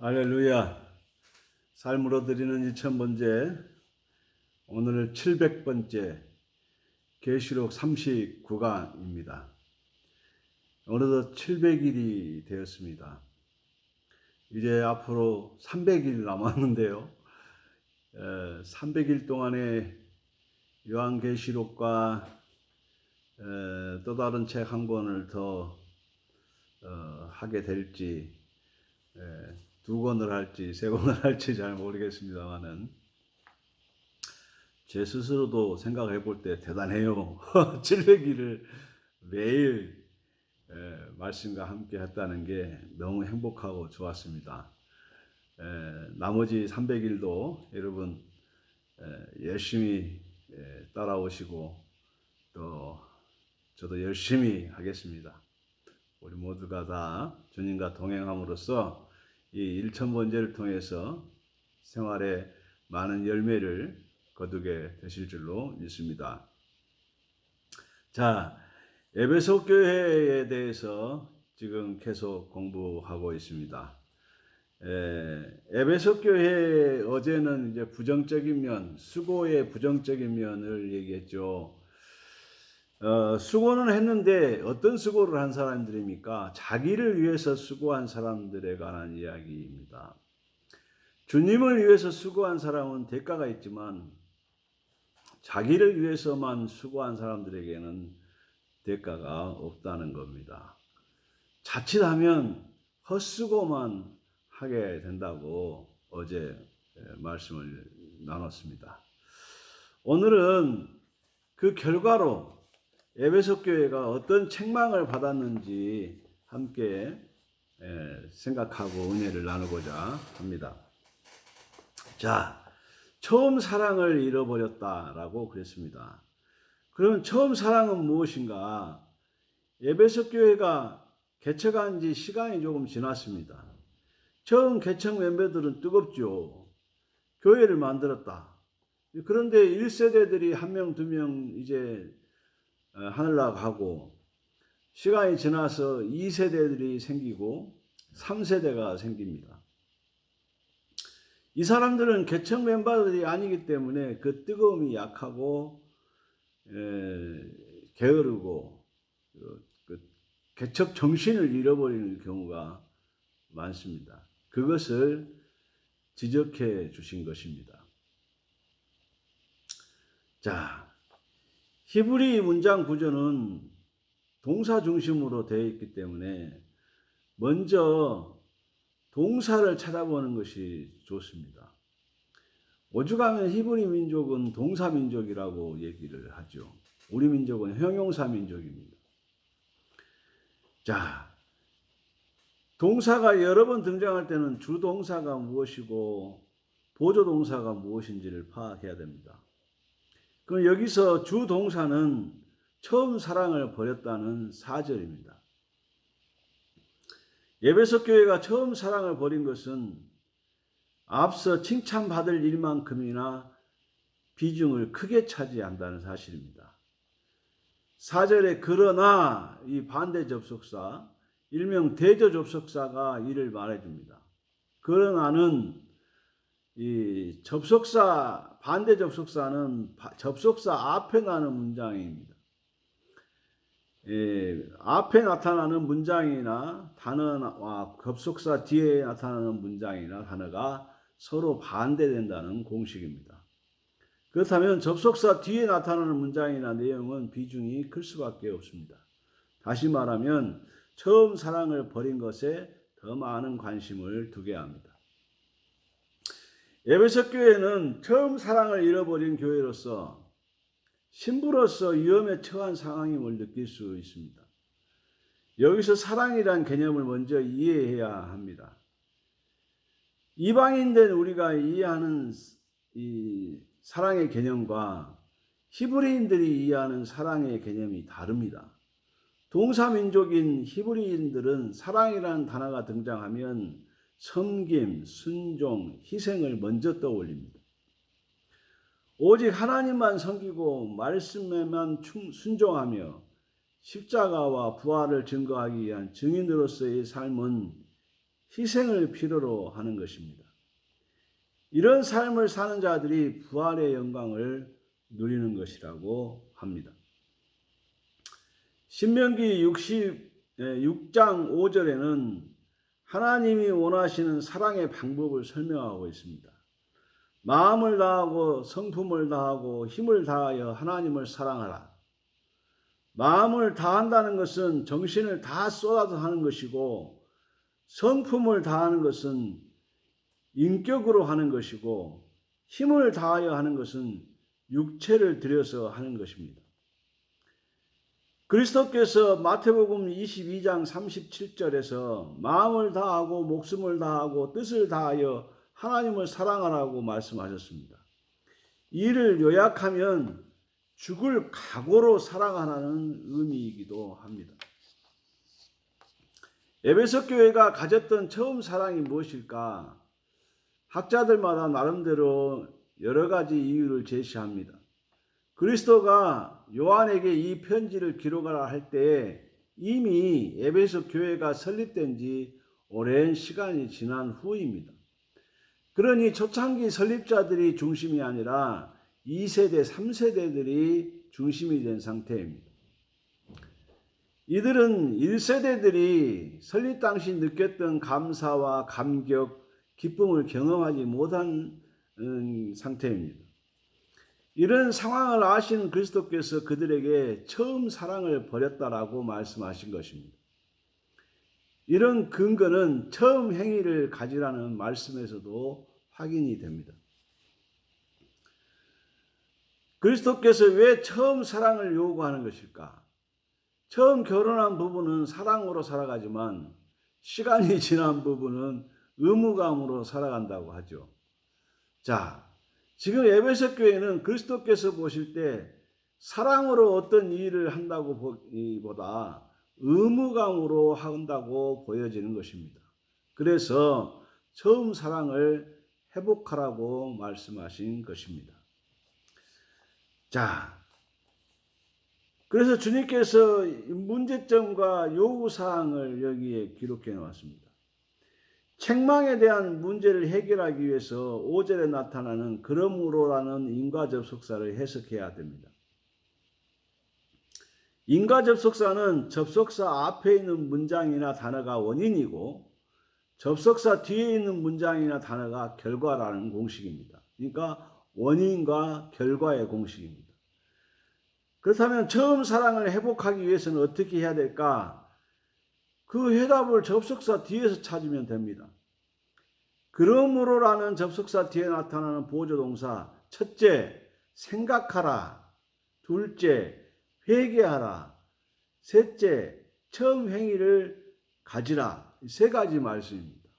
할렐루야. 삶으로 드리는 2000번째, 오늘 700번째 계시록 39강입니다. 어느덧 700일이 되었습니다. 이제 앞으로 300일 남았는데요. 300일 동안에 요한계시록과 또 다른 책 한 권을 더 하게 될지, 두 권을 할지 세 권을 할지 잘 모르겠습니다만은 제 스스로도 생각해 볼 때 대단해요. 700일을 매일 말씀과 함께 했다는 게 너무 행복하고 좋았습니다. 나머지 300일도 여러분 열심히 따라오시고 또 저도 열심히 하겠습니다. 우리 모두가 다 주님과 동행함으로써 이 1000번째를 통해서 생활에 많은 열매를 거두게 되실 줄로 믿습니다. 자, 에베소 교회에 대해서 지금 계속 공부하고 있습니다. 에베소 교회 어제는 이제 부정적인 면, 수고의 부정적인 면을 얘기했죠. 수고는 했는데 어떤 수고를 한 사람들입니까? 자기를 위해서 수고한 사람들에 관한 이야기입니다. 주님을 위해서 수고한 사람은 대가가 있지만 자기를 위해서만 수고한 사람들에게는 대가가 없다는 겁니다. 자칫하면 헛수고만 하게 된다고 어제 말씀을 나눴습니다. 오늘은 그 결과로 에베소 교회가 어떤 책망을 받았는지 함께 생각하고 은혜를 나누고자 합니다. 자, 처음 사랑을 잃어버렸다라고 그랬습니다. 그러면 처음 사랑은 무엇인가? 에베소 교회가 개척한 지 시간이 조금 지났습니다. 처음 개척 멤버들은 뜨겁죠. 교회를 만들었다. 그런데 1세대들이 한 명, 두 명 이제 하늘나라 가고 시간이 지나서 2세대들이 생기고 3세대가 생깁니다. 이 사람들은 개척 멤버들이 아니기 때문에 그 뜨거움이 약하고 게으르고 그 개척 정신을 잃어버리는 경우가 많습니다. 그것을 지적해 주신 것입니다. 자, 히브리 문장 구조는 동사 중심으로 되어 있기 때문에 먼저 동사를 찾아보는 것이 좋습니다. 오죽하면 히브리 민족은 동사 민족이라고 얘기를 하죠. 우리 민족은 형용사 민족입니다. 자, 동사가 여러 번 등장할 때는 주동사가 무엇이고 보조동사가 무엇인지를 파악해야 됩니다. 그럼 여기서 주동사는 처음 사랑을 버렸다는 4절입니다. 에베소 교회가 처음 사랑을 버린 것은 앞서 칭찬받을 일만큼이나 비중을 크게 차지한다는 사실입니다. 4절에 그러나 이 반대 접속사, 일명 대조 접속사가 이를 말해줍니다. 그러나는 이 접속사, 반대 접속사는 접속사 앞에 나는 문장입니다. 앞에 나타나는 문장이나 단어와 접속사 뒤에 나타나는 문장이나 단어가 서로 반대된다는 공식입니다. 그렇다면 접속사 뒤에 나타나는 문장이나 내용은 비중이 클 수밖에 없습니다. 다시 말하면 처음 사랑을 버린 것에 더 많은 관심을 두게 합니다. 에베소 교회는 처음 사랑을 잃어버린 교회로서 신부로서 위험에 처한 상황임을 느낄 수 있습니다. 여기서 사랑이란 개념을 먼저 이해해야 합니다. 이방인된 우리가 이해하는 이 사랑의 개념과 히브리인들이 이해하는 사랑의 개념이 다릅니다. 동사민족인 히브리인들은 사랑이라는 단어가 등장하면 섬김, 순종, 희생을 먼저 떠올립니다. 오직 하나님만 섬기고 말씀에만 순종하며 십자가와 부활을 증거하기 위한 증인으로서의 삶은 희생을 필요로 하는 것입니다. 이런 삶을 사는 자들이 부활의 영광을 누리는 것이라고 합니다. 신명기 6장 5절에는 하나님이 원하시는 사랑의 방법을 설명하고 있습니다. 마음을 다하고 성품을 다하고 힘을 다하여 하나님을 사랑하라. 마음을 다한다는 것은 정신을 다 쏟아서 하는 것이고, 성품을 다하는 것은 인격으로 하는 것이고, 힘을 다하여 하는 것은 육체를 들여서 하는 것입니다. 그리스도께서 마태복음 22장 37절에서 마음을 다하고 목숨을 다하고 뜻을 다하여 하나님을 사랑하라고 말씀하셨습니다. 이를 요약하면 죽을 각오로 사랑하라는 의미이기도 합니다. 에베소 교회가 가졌던 처음 사랑이 무엇일까? 학자들마다 나름대로 여러 가지 이유를 제시합니다. 그리스도가 요한에게 이 편지를 기록하라 할 때에 이미 에베소 교회가 설립된 지 오랜 시간이 지난 후입니다. 그러니 초창기 설립자들이 중심이 아니라 2세대, 3세대들이 중심이 된 상태입니다. 이들은 1세대들이 설립 당시 느꼈던 감사와 감격, 기쁨을 경험하지 못한 상태입니다. 이런 상황을 아시는 그리스도께서 그들에게 처음 사랑을 버렸다라고 말씀하신 것입니다. 이런 근거는 처음 행위를 가지라는 말씀에서도 확인이 됩니다. 그리스도께서 왜 처음 사랑을 요구하는 것일까? 처음 결혼한 부부는 사랑으로 살아가지만 시간이 지난 부부는 의무감으로 살아간다고 하죠. 자, 지금 에베소 교회는 그리스도께서 보실 때 사랑으로 어떤 일을 한다고 보기보다 의무감으로 한다고 보여지는 것입니다. 그래서 처음 사랑을 회복하라고 말씀하신 것입니다. 자, 그래서 주님께서 문제점과 요구사항을 여기에 기록해 놓았습니다. 책망에 대한 문제를 해결하기 위해서 5절에 나타나는 그러므로라는 인과접속사를 해석해야 됩니다. 인과접속사는 접속사 앞에 있는 문장이나 단어가 원인이고 접속사 뒤에 있는 문장이나 단어가 결과라는 공식입니다. 그러니까 원인과 결과의 공식입니다. 그렇다면 처음 사랑을 회복하기 위해서는 어떻게 해야 될까? 그 해답을 접속사 뒤에서 찾으면 됩니다. 그러므로라는 접속사 뒤에 나타나는 보조동사, 첫째, 생각하라. 둘째, 회개하라. 셋째, 처음 행위를 가지라. 세 가지 말씀입니다.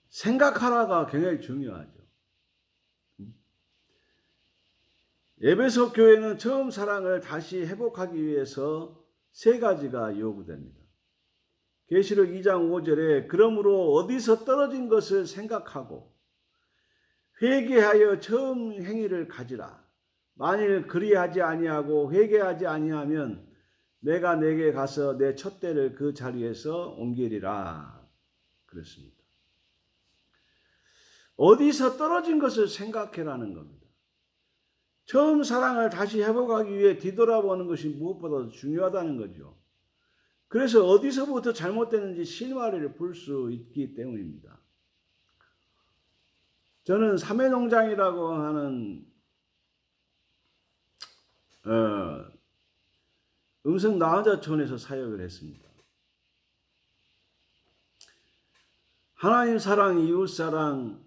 생각하라가 굉장히 중요하죠. 에베소 교회는 처음 사랑을 다시 회복하기 위해서 세 가지가 요구됩니다. 계시록 2장 5절에 그러므로 어디서 떨어진 것을 생각하고 회개하여 처음 행위를 가지라. 만일 그리하지 아니하고 회개하지 아니하면 내가 내게 가서 내 촛대를 그 자리에서 옮기리라. 그렇습니다. 어디서 떨어진 것을 생각해라는 겁니다. 처음 사랑을 다시 회복하기 위해 뒤돌아보는 것이 무엇보다도 중요하다는 거죠. 그래서 어디서부터 잘못됐는지 실마리를 풀 수 있기 때문입니다. 저는 삼해농장이라고 하는 음성 나은자촌에서 사역을 했습니다. 하나님 사랑, 이웃 사랑,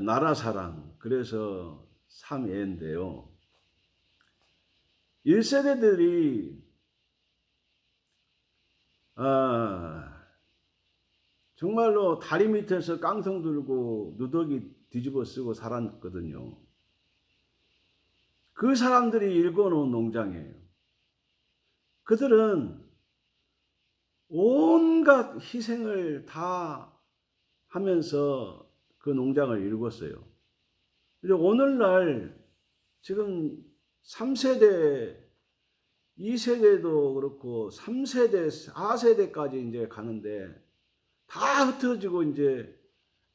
나라 사랑, 그래서 3A인데요. 1세대들이 정말로 다리 밑에서 깡통 들고 누더기 뒤집어 쓰고 살았거든요. 그 사람들이 일궈놓은 농장이에요. 그들은 온갖 희생을 다 하면서 그 농장을 일궜어요. 오늘날 지금 3세대 2세대도 그렇고 3세대, 4세대까지 이제 가는데 다 흩어지고 이제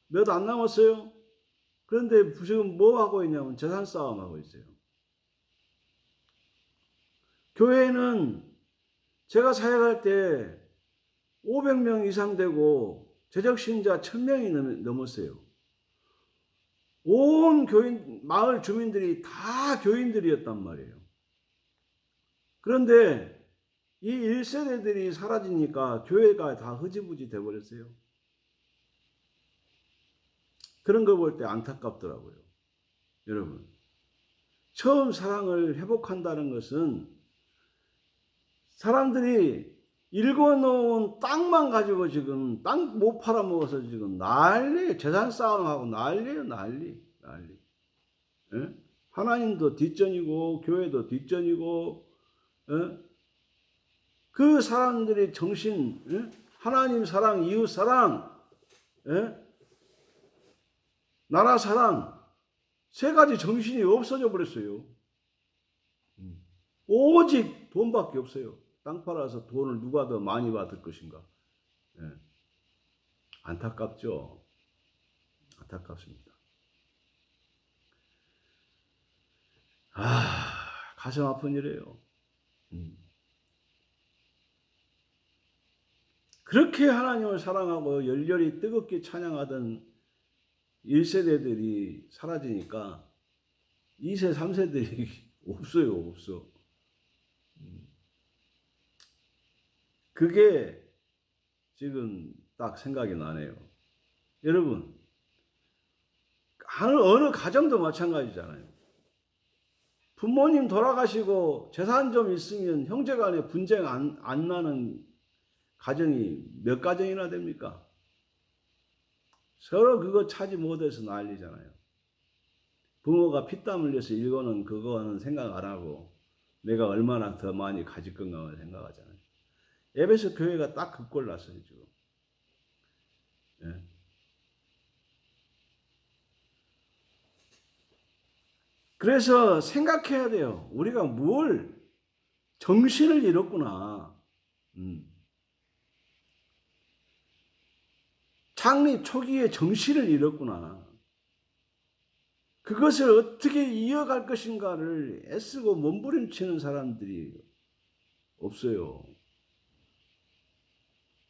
몇 안 남았어요. 그런데 지금 뭐 하고 있냐면 재산 싸움 하고 있어요. 교회는 제가 사역할 때 500명 이상 되고 제적신자 1000명이 넘었어요. 온 교인, 마을 주민들이 다 교인들이었단 말이에요. 그런데 이 1세대들이 사라지니까 교회가 다 흐지부지 돼버렸어요. 그런 거 볼 때 안타깝더라고요. 여러분, 처음 사랑을 회복한다는 것은 사람들이 읽어놓은 땅만 가지고 지금 땅 못 팔아먹어서 지금 난리, 재산 싸움하고 난리예요, 난리. 예? 하나님도 뒷전이고 교회도 뒷전이고, 예? 그 사람들의 정신, 예? 하나님 사랑, 이웃 사랑, 예? 나라 사랑, 세 가지 정신이 없어져 버렸어요. 오직 돈밖에 없어요. 땅 팔아서 돈을 누가 더 많이 받을 것인가. 예. 안타깝죠. 안타깝습니다. 가슴 아픈 일이에요. 그렇게 하나님을 사랑하고 열렬히 뜨겁게 찬양하던 1세대들이 사라지니까 2세, 3세들이 없어요, 없어. 그게 지금 딱 생각이 나네요. 여러분, 어느 가정도 마찬가지잖아요. 부모님 돌아가시고 재산 좀 있으면 형제간에 분쟁 안 나는 가정이 몇 가정이나 됩니까? 서로 그거 차지 못해서 난리잖아요. 부모가 피땀 흘려서 일거는 그거는 생각 안 하고 내가 얼마나 더 많이 가질 건가만 생각하잖아요. 에베소 교회가 딱 그 꼴 났어요, 지금. 예. 그래서 생각해야 돼요. 우리가 뭘 정신을 잃었구나. 창립 초기에 정신을 잃었구나. 그것을 어떻게 이어갈 것인가를 애쓰고 몸부림치는 사람들이 없어요.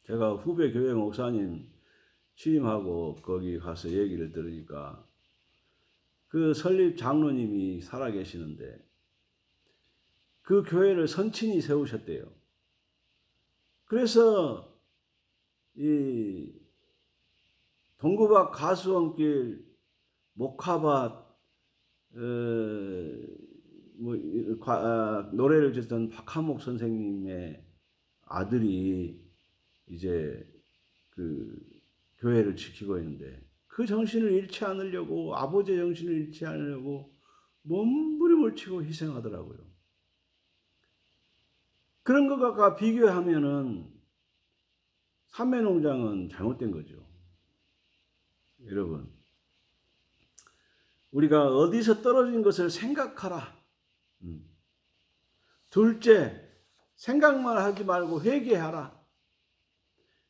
제가 후배 교회 목사님 취임하고 거기 가서 얘기를 들으니까 그 설립 장로님이 살아계시는데 그 교회를 선친이 세우셨대요. 그래서 이 동구박 가수원길 목화밭 노래를 듣던 박한목 선생님의 아들이 이제 그 교회를 지키고 있는데 그 정신을 잃지 않으려고 아버지의 정신을 잃지 않으려고 몸부림을 치고 희생하더라고요. 그런 것과 비교하면은 삼매농장은 잘못된 거죠. 여러분, 우리가 어디서 떨어진 것을 생각하라. 둘째, 생각만 하지 말고 회개하라.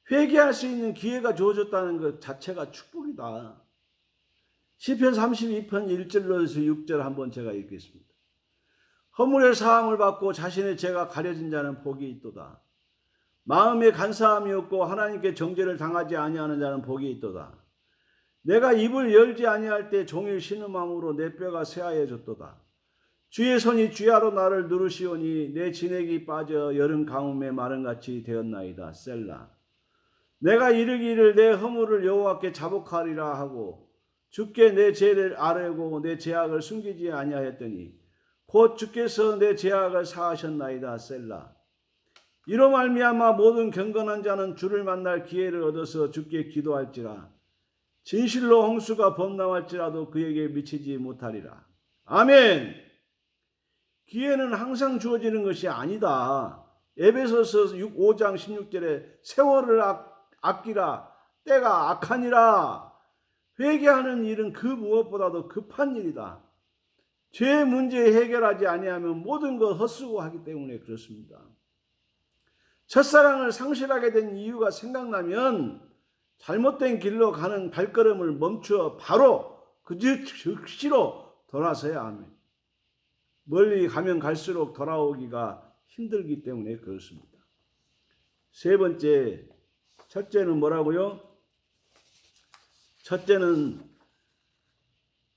회개할 수 있는 기회가 주어졌다는 것 자체가 축복이다. 시편 32편 1절로서 6절 한번 제가 읽겠습니다. 허물의 사함을 받고 자신의 죄가 가려진 자는 복이 있도다. 마음에 간사함이 없고 하나님께 정죄를 당하지 아니하는 자는 복이 있도다. 내가 입을 열지 아니할 때 종일 신음함으로 내 뼈가 쇠하여졌도다. 주의 손이 주야로 나를 누르시오니 내 진액이 빠져 여름 가뭄에 마른같이 되었나이다. 셀라. 내가 이르기를 내 허물을 여호와께 자복하리라 하고 주께 내 죄를 아뢰고 내 죄악을 숨기지 아니하였더니 곧 주께서 내 죄악을 사하셨나이다. 셀라. 이로 말미암아 모든 경건한 자는 주를 만날 기회를 얻어서 주께 기도할지라. 진실로 홍수가 범람할지라도 그에게 미치지 못하리라. 아멘. 기회는 항상 주어지는 것이 아니다. 에베소서 5장 16절에 세월을 아끼라. 때가 악하니라. 회개하는 일은 그 무엇보다도 급한 일이다. 죄 문제 해결하지 아니하면 모든 것 헛수고 하기 때문에 그렇습니다. 첫사랑을 상실하게 된 이유가 생각나면 잘못된 길로 가는 발걸음을 멈추어 바로 그 즉시로 돌아서야 합니다. 멀리 가면 갈수록 돌아오기가 힘들기 때문에 그렇습니다. 세 번째, 첫째는 뭐라고요? 첫째는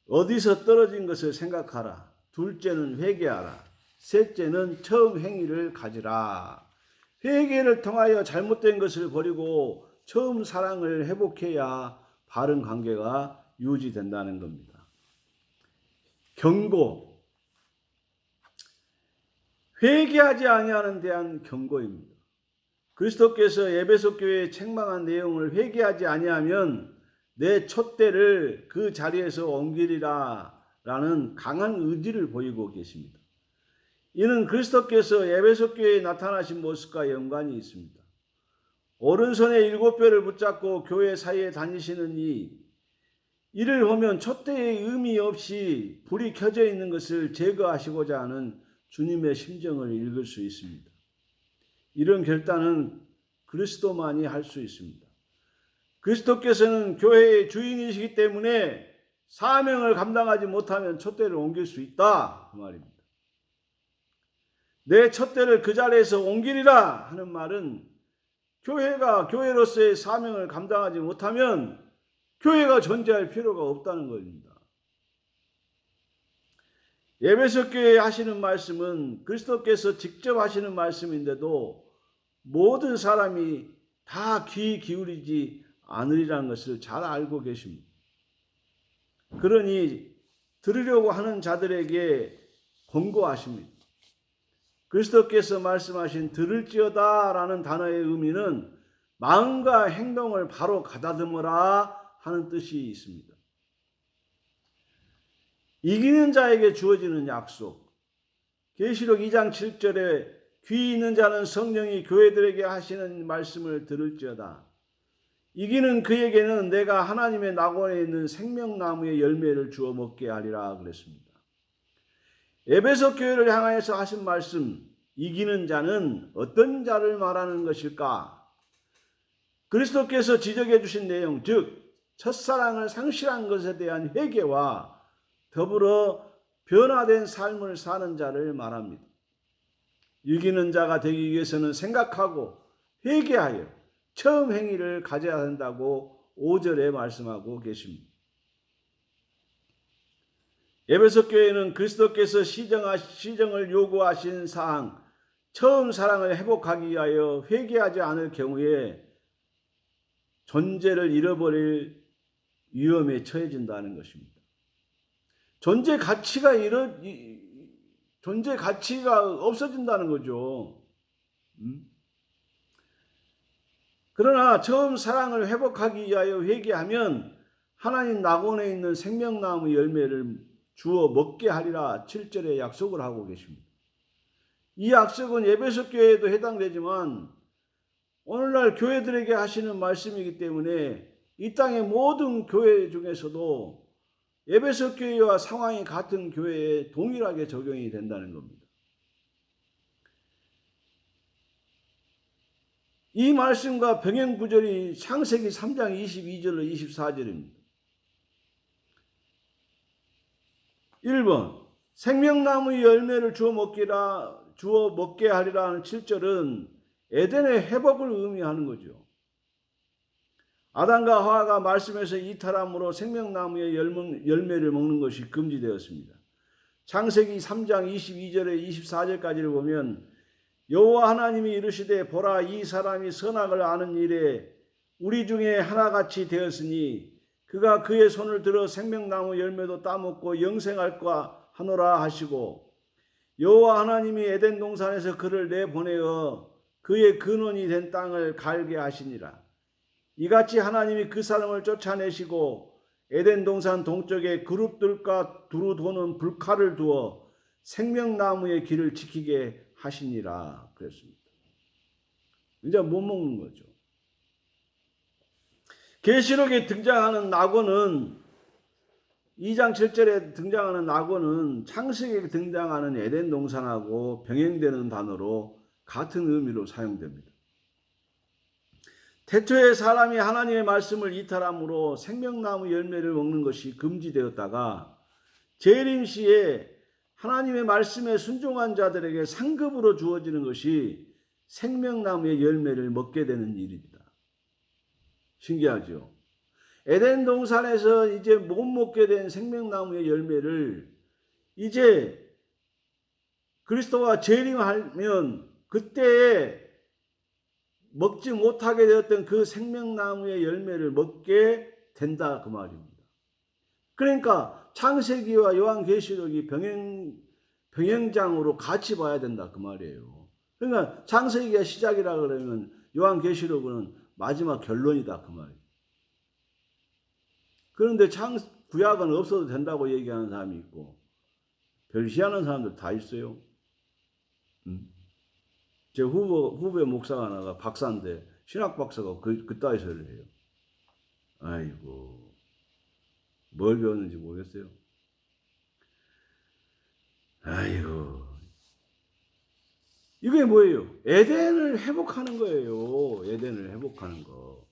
어디서 떨어진 것을 생각하라. 둘째는 회개하라. 셋째는 처음 행위를 가지라. 회개를 통하여 잘못된 것을 버리고 처음 사랑을 회복해야 바른 관계가 유지된다는 겁니다. 경고. 회개하지 아니하는 대한 경고입니다. 그리스도께서 에베소 교회에 책망한 내용을 회개하지 아니하면 내 촛대를 그 자리에서 옮기리라 라는 강한 의지를 보이고 계십니다. 이는 그리스도께서 에베소 교회에 나타나신 모습과 연관이 있습니다. 오른손에 7뼈를 붙잡고 교회 사이에 다니시는 이를 보면 촛대의 의미 없이 불이 켜져 있는 것을 제거하시고자 하는 주님의 심정을 읽을 수 있습니다. 이런 결단은 그리스도만이 할 수 있습니다. 그리스도께서는 교회의 주인이시기 때문에 사명을 감당하지 못하면 촛대를 옮길 수 있다 그 말입니다. 내 촛대를 그 자리에서 옮기리라 하는 말은 교회가 교회로서의 사명을 감당하지 못하면 교회가 존재할 필요가 없다는 것입니다. 에베소 교회에 하시는 말씀은 그리스도께서 직접 하시는 말씀인데도 모든 사람이 다 귀 기울이지 않으리라는 것을 잘 알고 계십니다. 그러니 들으려고 하는 자들에게 권고하십니다. 그리스도께서 말씀하신 들을지어다 라는 단어의 의미는 마음과 행동을 바로 가다듬어라 하는 뜻이 있습니다. 이기는 자에게 주어지는 약속. 계시록 2장 7절에 귀 있는 자는 성령이 교회들에게 하시는 말씀을 들을지어다. 이기는 그에게는 내가 하나님의 낙원에 있는 생명나무의 열매를 주어 먹게 하리라 그랬습니다. 에베소 교회를 향하여서 하신 말씀, 이기는 자는 어떤 자를 말하는 것일까? 그리스도께서 지적해 주신 내용, 즉 첫사랑을 상실한 것에 대한 회개와 더불어 변화된 삶을 사는 자를 말합니다. 이기는 자가 되기 위해서는 생각하고 회개하여 처음 행위를 가져야 한다고 5절에 말씀하고 계십니다. 에베소 교회는 그리스도께서 시정을 요구하신 사항, 처음 사랑을 회복하기 위하여 회개하지 않을 경우에 존재를 잃어버릴 위험에 처해진다는 것입니다. 존재 가치가 없어진다는 거죠. 그러나 처음 사랑을 회복하기 위하여 회개하면 하나님 낙원에 있는 생명나무 열매를 주어 먹게 하리라 7절에 약속을 하고 계십니다. 이 약속은 에베소 교회에도 해당되지만 오늘날 교회들에게 하시는 말씀이기 때문에 이 땅의 모든 교회 중에서도 에베소 교회와 상황이 같은 교회에 동일하게 적용이 된다는 겁니다. 이 말씀과 병행 구절이 창세기 3장 22절로 24절입니다. 1번 생명나무의 열매를 주어 먹게 하리라 하는 7절은 에덴의 회복을 의미하는 거죠. 아담과 하와가 말씀에서 이탈함으로 생명나무의 열매를 먹는 것이 금지되었습니다. 창세기 3장 22절에 24절까지를 보면 여호와 하나님이 이르시되 보라 이 사람이 선악을 아는 일에 우리 중에 하나같이 되었으니 그가 그의 손을 들어 생명나무 열매도 따먹고 영생할까 하노라 하시고 여호와 하나님이 에덴 동산에서 그를 내보내어 그의 근원이 된 땅을 갈게 하시니라. 이같이 하나님이 그 사람을 쫓아내시고 에덴 동산 동쪽에 그룹들과 두루 도는 불칼을 두어 생명나무의 길을 지키게 하시니라 그랬습니다. 이제 못 먹는 거죠. 계시록에 등장하는 낙원은 2장 7절에 등장하는 낙원은 창세기에 등장하는 에덴 동산하고 병행되는 단어로 같은 의미로 사용됩니다. 태초에 사람이 하나님의 말씀을 이탈함으로 생명나무 열매를 먹는 것이 금지되었다가 재림 시에 하나님의 말씀에 순종한 자들에게 상급으로 주어지는 것이 생명나무의 열매를 먹게 되는 일입니다. 신기하죠? 에덴 동산에서 이제 못 먹게 된 생명나무의 열매를 이제 그리스도가 재림하면 그때에 먹지 못하게 되었던 그 생명나무의 열매를 먹게 된다 그 말입니다. 그러니까 창세기와 요한계시록이 병행장으로 같이 봐야 된다 그 말이에요. 그러니까 창세기가 시작이라 그러면 요한계시록은 마지막 결론이다 그 말이에요. 그런데 구약은 없어도 된다고 얘기하는 사람이 있고 별 희한한 사람들 다 있어요. 제 후배 목사가 하나가 박사인데 신학 박사가 그따위 소리를 해요. 아이고 뭘 배웠는지 모르겠어요. 아이고 이게 뭐예요? 에덴을 회복하는 거예요. 에덴을 회복하는 거.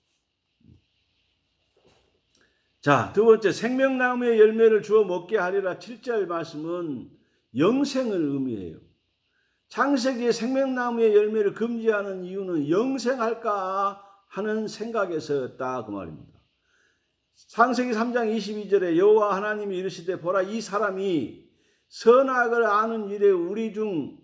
자, 두 번째 생명나무의 열매를 주어 먹게 하리라 7절 말씀은 영생을 의미해요. 창세기에 생명나무의 열매를 금지하는 이유는 영생할까 하는 생각에서였다 그 말입니다. 창세기 3장 22절에 여호와 하나님이 이르시되 보라 이 사람이 선악을 아는 일에 우리 중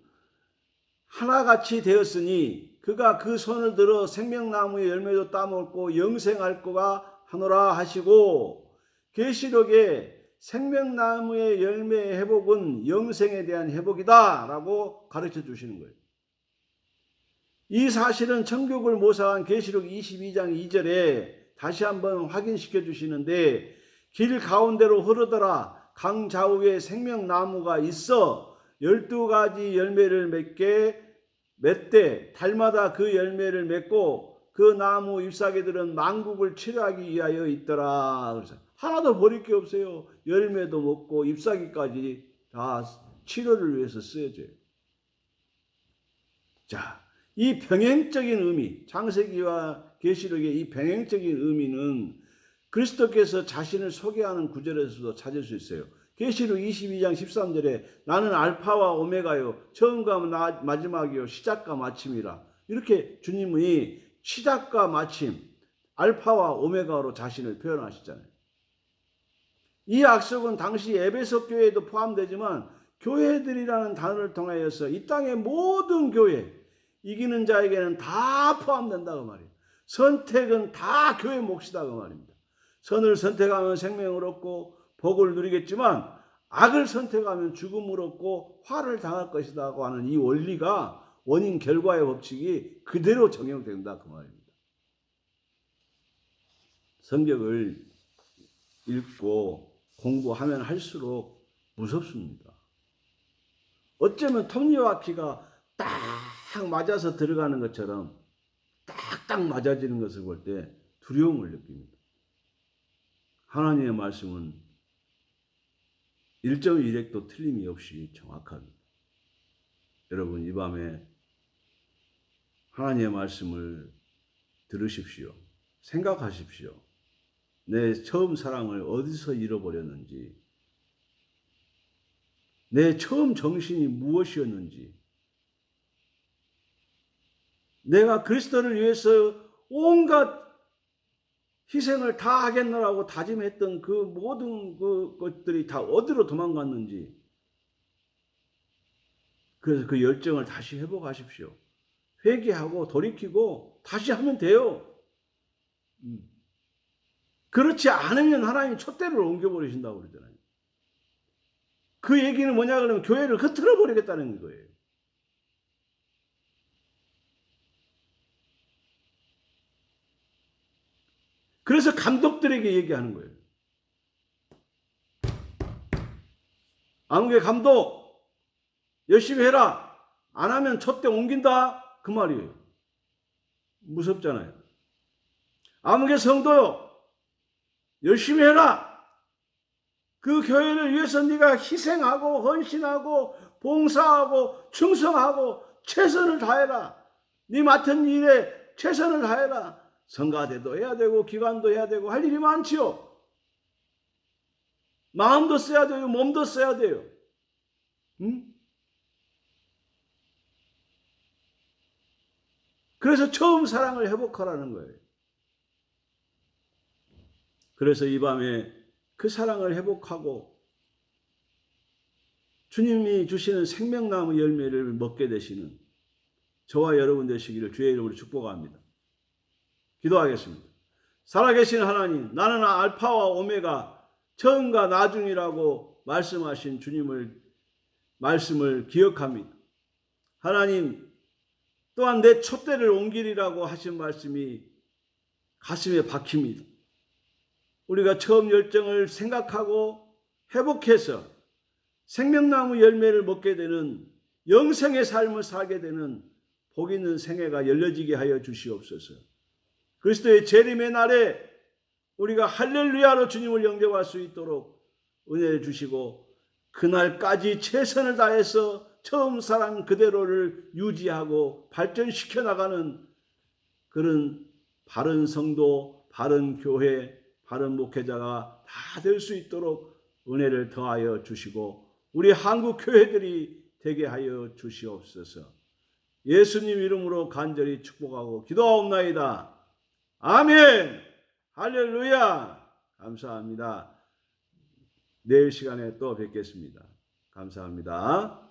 하나같이 되었으니 그가 그 손을 들어 생명나무의 열매도 따먹고 영생할 거가 하노라 하시고 계시록에 생명나무의 열매의 회복은 영생에 대한 회복이다 라고 가르쳐 주시는 거예요. 이 사실은 천국을 모사한 계시록 22장 2절에 다시 한번 확인시켜 주시는데 길 가운데로 흐르더라 강 좌우에 생명나무가 있어 12가지 열매를 맺되 달마다 그 열매를 맺고 그 나무 잎사귀들은 만국을 치료하기 위하여 있더라. 그래서 하나도 버릴 게 없어요. 열매도 먹고 잎사귀까지 다 치료를 위해서 쓰여져요. 자, 이 병행적인 의미, 창세기와 계시록의 이 병행적인 의미는 그리스도께서 자신을 소개하는 구절에서도 찾을 수 있어요. 계시록 22장 13절에 나는 알파와 오메가요 처음과 마지막이요 시작과 마침이라 이렇게 주님이 시작과 마침 알파와 오메가로 자신을 표현하시잖아요. 이 약속은 당시 에베소 교회에도 포함되지만 교회들이라는 단어를 통하여서 이 땅의 모든 교회 이기는 자에게는 다 포함된다 그 말이에요. 선택은 다 교회 몫이다 그 말입니다. 선을 선택하면 생명을 얻고 복을 누리겠지만 악을 선택하면 죽음을 얻고 화를 당할 것이라고 하는 이 원리가 원인 결과의 법칙이 그대로 적용된다 그 말입니다. 성경을 읽고 공부하면 할수록 무섭습니다. 어쩌면 톱니와 키가 딱 맞아서 들어가는 것처럼 딱딱 맞아지는 것을 볼 때 두려움을 느낍니다. 하나님의 말씀은 1.1획도 틀림이 없이 정확합니다. 여러분 이 밤에 하나님의 말씀을 들으십시오. 생각하십시오. 내 처음 사랑을 어디서 잃어버렸는지, 내 처음 정신이 무엇이었는지, 내가 그리스도를 위해서 온갖 희생을 다 하겠노라고 다짐했던 그 모든 것들이 다 어디로 도망갔는지, 그래서 그 열정을 다시 회복하십시오. 회개하고 돌이키고 다시 하면 돼요. 그렇지 않으면 하나님이 촛대를 옮겨버리신다고 그러잖아요. 그 얘기는 뭐냐 그러면 교회를 흐트러 버리겠다는 거예요. 그래서 감독들에게 얘기하는 거예요. 아무개 감독 열심히 해라. 안 하면 촛대 옮긴다. 그 말이에요. 무섭잖아요. 아무개 성도요 열심히 해라. 그 교회를 위해서 네가 희생하고 헌신하고 봉사하고 충성하고 최선을 다해라. 네 맡은 일에 최선을 다해라. 성가대도 해야 되고 기관도 해야 되고 할 일이 많지요. 마음도 써야 돼요. 몸도 써야 돼요. 응? 그래서 처음 사랑을 회복하라는 거예요. 그래서 이 밤에 그 사랑을 회복하고 주님이 주시는 생명나무 열매를 먹게 되시는 저와 여러분 되시기를 주의 이름으로 축복합니다. 기도하겠습니다. 살아계신 하나님, 나는 알파와 오메가, 처음과 나중이라고 말씀하신 주님을 말씀을 기억합니다. 하나님, 또한 내 촛대를 옮기리라고 하신 말씀이 가슴에 박힙니다. 우리가 처음 열정을 생각하고 회복해서 생명나무 열매를 먹게 되는 영생의 삶을 살게 되는 복 있는 생애가 열려지게 하여 주시옵소서. 그리스도의 재림의 날에 우리가 할렐루야로 주님을 영접할 수 있도록 은혜를 주시고 그날까지 최선을 다해서 처음 사랑 그대로를 유지하고 발전시켜 나가는 그런 바른 성도, 바른 교회, 바른 목회자가 다 될 수 있도록 은혜를 더하여 주시고 우리 한국 교회들이 되게 하여 주시옵소서. 예수님 이름으로 간절히 축복하고 기도하옵나이다. 아멘. 할렐루야. 감사합니다. 내일 시간에 또 뵙겠습니다. 감사합니다.